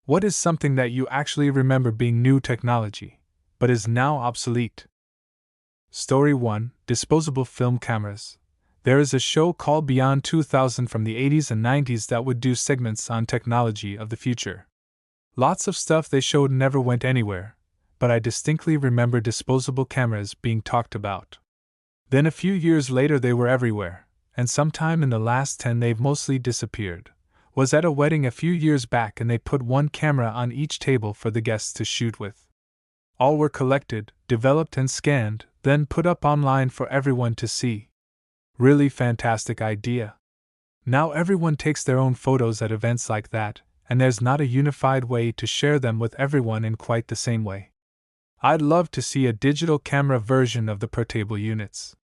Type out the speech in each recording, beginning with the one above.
What is something that you actually remember being new technology, but is now obsolete? Story 1: Disposable Film Cameras. There is a show called Beyond 2000 from the 80s and 90s that would do segments on technology of the future. Lots of stuff they showed never went anywhere, but I distinctly remember disposable cameras being talked about. Then a few years later they were everywhere, and sometime in the last 10 they've mostly disappeared. Was at a wedding a few years back and they put one camera on each table for the guests to shoot with. All were collected, developed and scanned, then put up online for everyone to see. Really fantastic idea. Now everyone takes their own photos at events like that, and there's not a unified way to share them with everyone in quite the same way. I'd love to see a digital camera version of the portable units.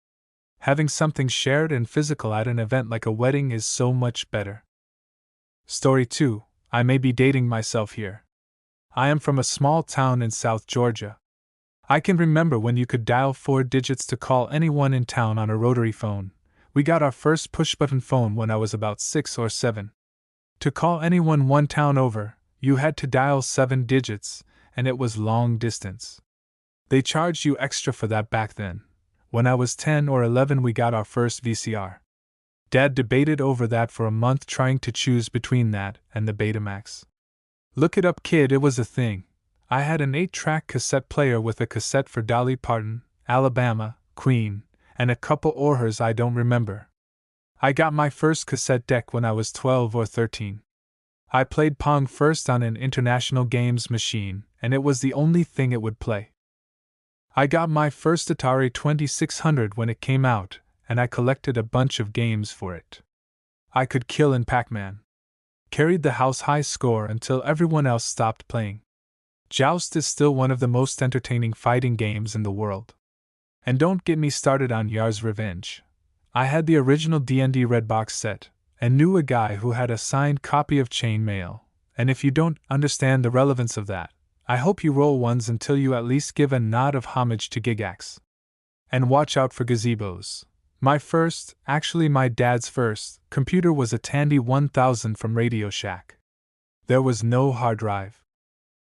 Having something shared and physical at an event like a wedding is so much better. Story 2: I may be dating myself here. I am from a small town in South Georgia. I can remember when you could dial 4 digits to call anyone in town on a rotary phone. We got our first push-button phone when I was about 6 or 7. To call anyone one town over, you had to dial 7 digits, and it was long distance. They charged you extra for that back then. When I was 10 or 11 we got our first VCR. Dad debated over that for a month trying to choose between that and the Betamax. Look it up, kid, it was a thing. I had an 8-track cassette player with a cassette for Dolly Parton, Alabama, Queen, and a couple Orhers I don't remember. I got my first cassette deck when I was 12 or 13. I played Pong first on an International Games machine, and it was the only thing it would play. I got my first Atari 2600 when it came out, and I collected a bunch of games for it. I could kill in Pac-Man. Carried the house high score until everyone else stopped playing. Joust is still one of the most entertaining fighting games in the world. And don't get me started on Yar's Revenge. I had the original D&D Red Box set, and knew a guy who had a signed copy of Chain Mail, and if you don't understand the relevance of that, I hope you roll ones until you at least give a nod of homage to Gigax. And watch out for gazebos. My first, actually my dad's first, computer was a Tandy 1000 from Radio Shack. There was no hard drive.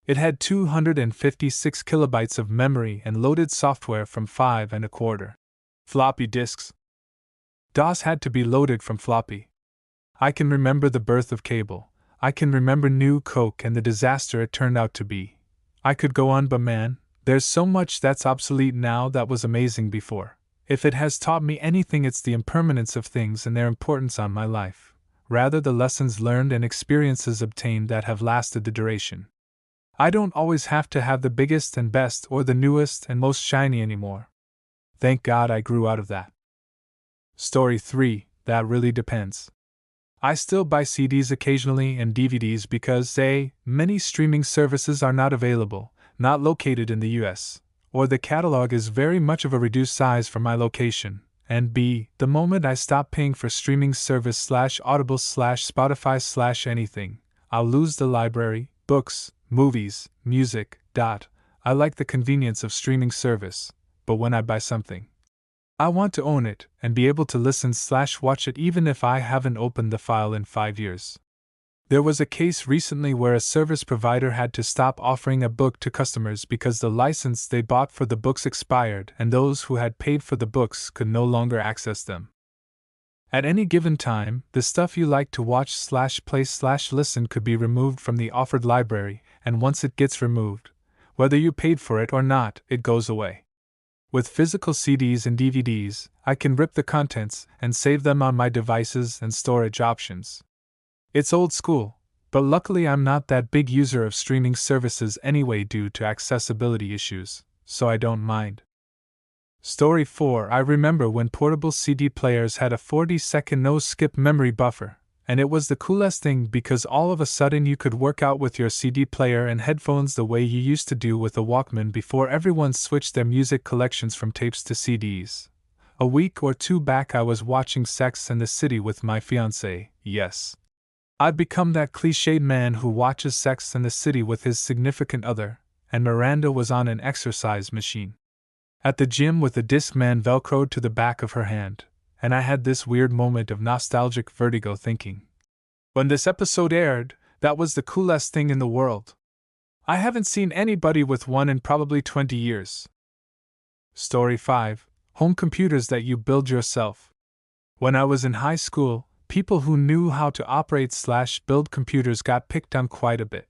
It had 256 kilobytes of memory and loaded software from 5 1/4 floppy disks. DOS had to be loaded from floppy. I can remember the birth of cable. I can remember New Coke and the disaster it turned out to be. I could go on, but man, there's so much that's obsolete now that was amazing before. If it has taught me anything, it's the impermanence of things and their importance on my life, rather the lessons learned and experiences obtained that have lasted the duration. I don't always have to have the biggest and best or the newest and most shiny anymore. Thank God I grew out of that. Story 3: That really depends. I still buy CDs occasionally and DVDs because A, many streaming services are not available, not located in the US, or the catalog is very much of a reduced size for my location, and B, the moment I stop paying for streaming service /Audible /Spotify /anything, I'll lose the library, books, movies, music. I like the convenience of streaming service, but when I buy something, I want to own it and be able to listen/watch it even if I haven't opened the file in 5 years. There was a case recently where a service provider had to stop offering a book to customers because the license they bought for the books expired and those who had paid for the books could no longer access them. At any given time, the stuff you like to watch/play/listen could be removed from the offered library, and once it gets removed, whether you paid for it or not, it goes away. With physical CDs and DVDs, I can rip the contents and save them on my devices and storage options. It's old school, but luckily I'm not that big user of streaming services anyway due to accessibility issues, so I don't mind. Story 4: I remember when portable CD players had a 40-second no-skip memory buffer, and it was the coolest thing because all of a sudden you could work out with your CD player and headphones the way you used to do with a Walkman before everyone switched their music collections from tapes to CDs. A week or 2 back I was watching Sex and the City with my fiancée. Yes, I've become that cliched man who watches Sex and the City with his significant other, and Miranda was on an exercise machine at the gym with the Discman velcroed to the back of her hand, and I had this weird moment of nostalgic vertigo thinking, when this episode aired, That was the coolest thing in the world. I haven't seen anybody with one in probably 20 years. Story 5. Home computers that you build yourself. When I was in high school, people who knew how to operate/build computers got picked on quite a bit.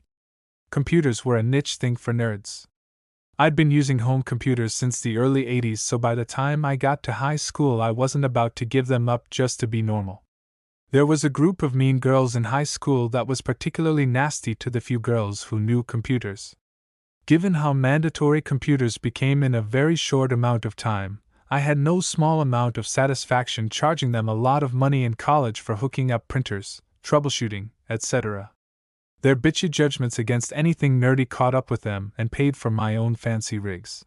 Computers were a niche thing for nerds. I'd been using home computers since the early 80s, so by the time I got to high school I wasn't about to give them up just to be normal. There was a group of mean girls in high school that was particularly nasty to the few girls who knew computers. Given how mandatory computers became in a very short amount of time, I had no small amount of satisfaction charging them a lot of money in college for hooking up printers, troubleshooting, etc. Their bitchy judgments against anything nerdy caught up with them and paid for my own fancy rigs.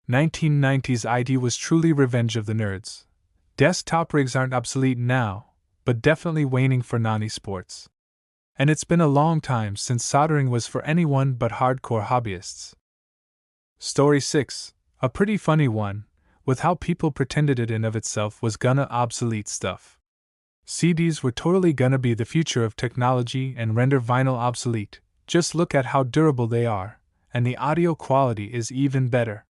1990s IT was truly revenge of the nerds. Desktop rigs aren't obsolete now, but definitely waning for non-esports. And it's been a long time since soldering was for anyone but hardcore hobbyists. Story 6. A pretty funny one, with how people pretended it in of itself was gonna obsolete stuff. CDs were totally gonna be the future of technology and render vinyl obsolete. Just look at how durable they are, and the audio quality is even better.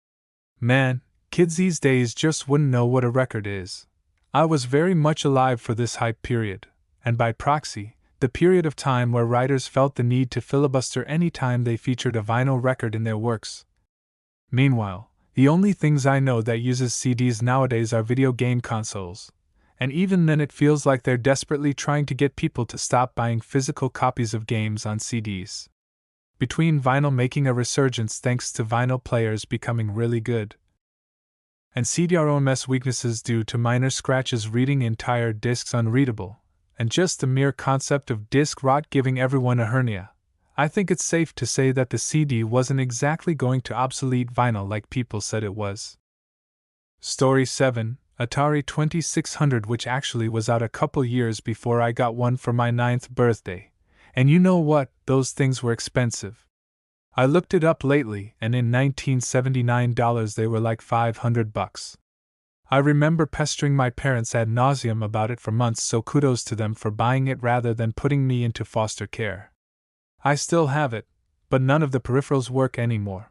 Man, kids these days just wouldn't know what a record is. I was very much alive for this hype period, and by proxy, the period of time where writers felt the need to filibuster any time they featured a vinyl record in their works. Meanwhile, the only things I know that uses CDs nowadays are video game consoles, and even then it feels like they're desperately trying to get people to stop buying physical copies of games on CDs. Between vinyl making a resurgence thanks to vinyl players becoming really good, and CD-ROMs weaknesses due to minor scratches reading entire discs unreadable, and just the mere concept of disc rot giving everyone a hernia, I think it's safe to say that the CD wasn't exactly going to obsolete vinyl like people said it was. Story 7. Atari 2600, which actually was out a couple years before I got one for my 9th birthday, and you know what, those things were expensive. I looked it up lately, and in $1979 they were like $500. I remember pestering my parents ad nauseum about it for months, so kudos to them for buying it rather than putting me into foster care. I still have it, but none of the peripherals work anymore.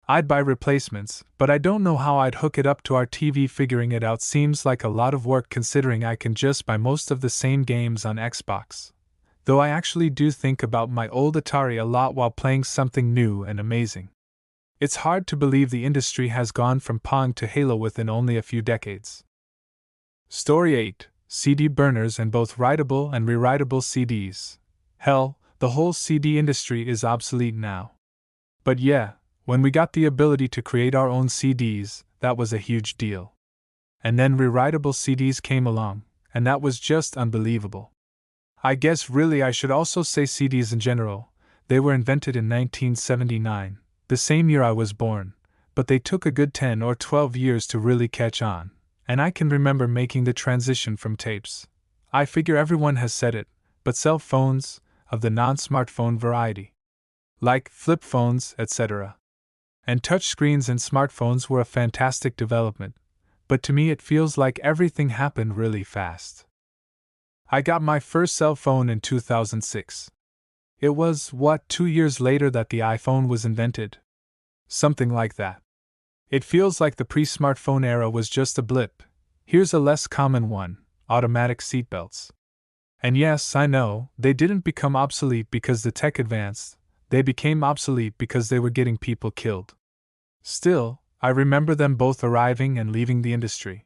I'd buy replacements, but I don't know how I'd hook it up to our TV. Figuring it out seems like a lot of work considering I can just buy most of the same games on Xbox. Though I actually do think about my old Atari a lot while playing something new and amazing. It's hard to believe the industry has gone from Pong to Halo within only a few decades. Story 8. CD burners and both writable and rewritable CDs. Hell, the whole CD industry is obsolete now. But yeah, when we got the ability to create our own CDs, that was a huge deal. And then rewritable CDs came along, and that was just unbelievable. I guess really I should also say CDs in general. They were invented in 1979, the same year I was born, but they took a good 10 or 12 years to really catch on, and I can remember making the transition from tapes. I figure everyone has said it, but cell phones, of the non-smartphone variety, like flip phones, etc., and touchscreens and smartphones were a fantastic development, but to me it feels like everything happened really fast. I got my first cell phone in 2006. It was, 2 years later that the iPhone was invented? Something like that. It feels like the pre-smartphone era was just a blip. Here's a less common one: automatic seatbelts. And yes, I know, they didn't become obsolete because the tech advanced, they became obsolete because they were getting people killed. Still, I remember them both arriving and leaving the industry.